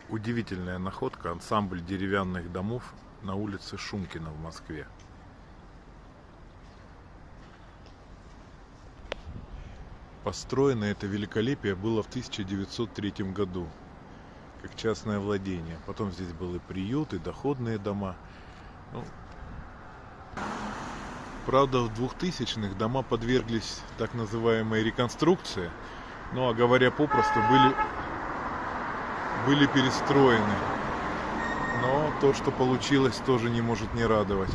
Удивительная находка — ансамбль деревянных домов на улице Шумкина в Москве. Построено это великолепие было в 1903 году, как частное владение. Потом здесь был и приют, и доходные дома. Ну, правда, в 2000-х дома подверглись так называемой реконструкции. Ну, а говоря попросту, были перестроены. Но то, что получилось, тоже не может не радовать.